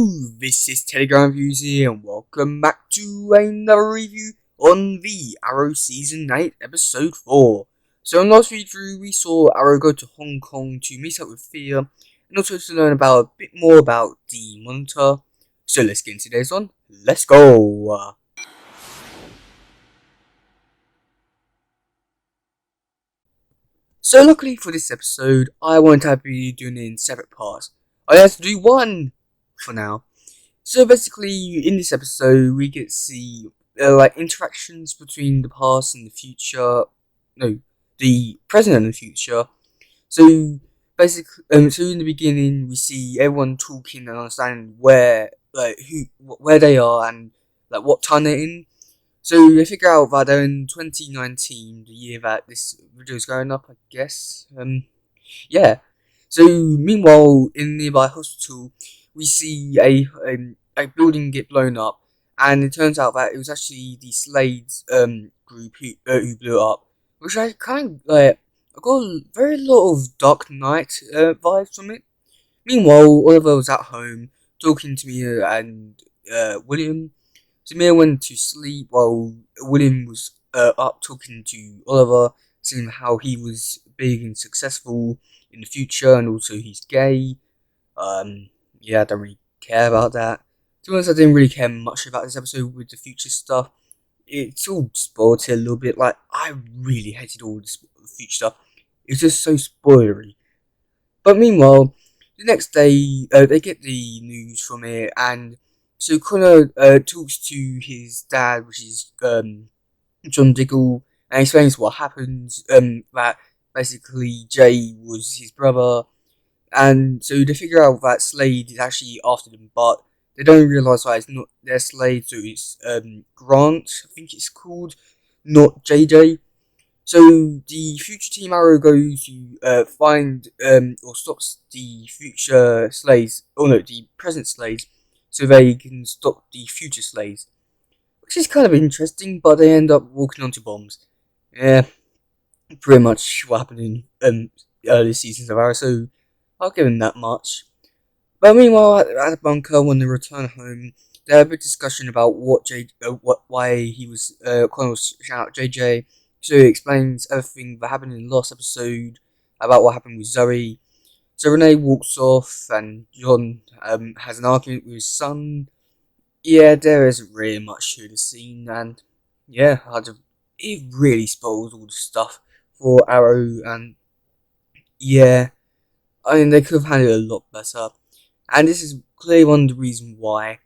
this is Telegram Views here, and welcome back to another review on the Arrow Season 8, Episode 4. So in last video, we saw Arrow go to Hong Kong to meet up with Thea, and also to learn about a bit more about the Monitor. So let's get into today's one. Let's go! So luckily for this episode, I won't have to be doing it in separate parts. I have to do one for now. So basically, in this episode, we get to see interactions between the past and the future. No, the present and the future. So basically, so in the beginning, we see everyone talking and understanding where they are and what time they're in. So they figure out that they're in 2019, the year that this video is going up, I guess. Yeah. So meanwhile, in nearby hospital, we see a building get blown up, and it turns out that it was actually the Slade's group who blew it up, which I kind of I got a very lot of Dark Knight vibes from it. Meanwhile, Oliver was at home talking to Mia and William. So Mia went to sleep while William was up talking to Oliver, seeing how he was big and successful in the future, and also he's gay. Yeah, I don't really care about that. To be honest, I didn't really care much about this episode with the future stuff. It's all spoiled here a little bit. I really hated all the future stuff. It's just so spoilery. But meanwhile, the next day, they get the news from it, and so Connor talks to his dad, which is John Diggle, and explains what happens. That basically Jay was his brother, and so they figure out that Slade is actually after them, but they don't realise that it's not their Slade, so it's Grant, I think it's called, not JJ. So the future Team Arrow goes to find or stops the future Slades, the present Slades, so they can stop the future Slades, which is kind of interesting, but they end up walking onto bombs. Yeah, pretty much what happened in early seasons of Arrow, so I'll give him that much. But meanwhile, at the bunker, when they return home, they have a big discussion about why he was Connor was shouting out JJ. So he explains everything that happened in the last episode about what happened with Zoe. So Renee walks off, and John has an argument with his son. Yeah, there isn't really much to the scene, and yeah, it really spoils all the stuff for Arrow, and yeah, I mean they could have handled it a lot better, and this is clearly one of the reasons why.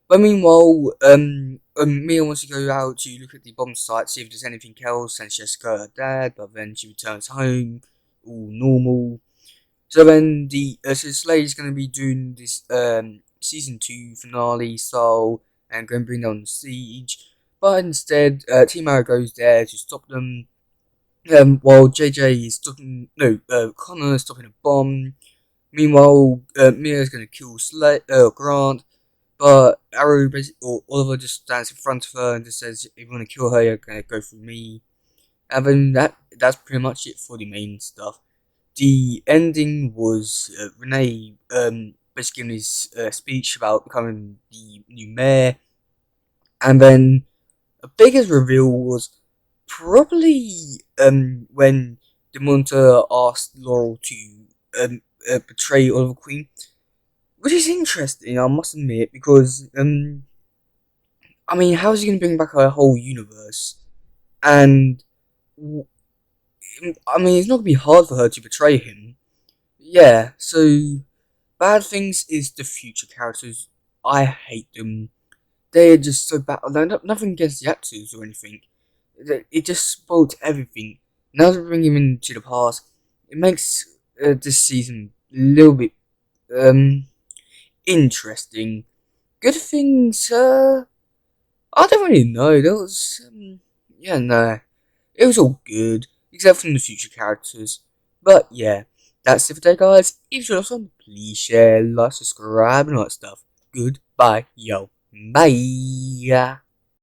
But meanwhile, Mia wants to go out to look at the bomb site, see if there's anything else, and she has to go to her dad, but then she returns home, all normal. So then so Slade is going to be doing this season 2 finale style and going to bring down the siege, but instead Team Arrow goes there to stop them. While JJ is stopping, Connor is stopping a bomb. Meanwhile, Mia is going to kill Grant, but Arrow or Oliver just stands in front of her and just says, "If you want to kill her, you're going to go through me." And then that's pretty much it for the main stuff. The ending was Renee basically giving his speech about becoming the new mayor, and then a biggest reveal was probably when the Monitor asked Laurel to betray Oliver Queen, which is interesting, I must admit, because I mean, how is he going to bring back a whole universe? And I mean, it's not going to be hard for her to betray him. Yeah, so Bad Things is the future characters. I hate them. They're just so bad. Nothing against the actors or anything. It just spoiled everything. Now that we bring him into the past, it makes this season a little bit interesting. Good things, I don't really know. There was, yeah, no. It was all good, except from the future characters. But yeah, that's it for today, guys. If you enjoyed, please share, like, subscribe, and all that stuff. Goodbye, yo. Bye.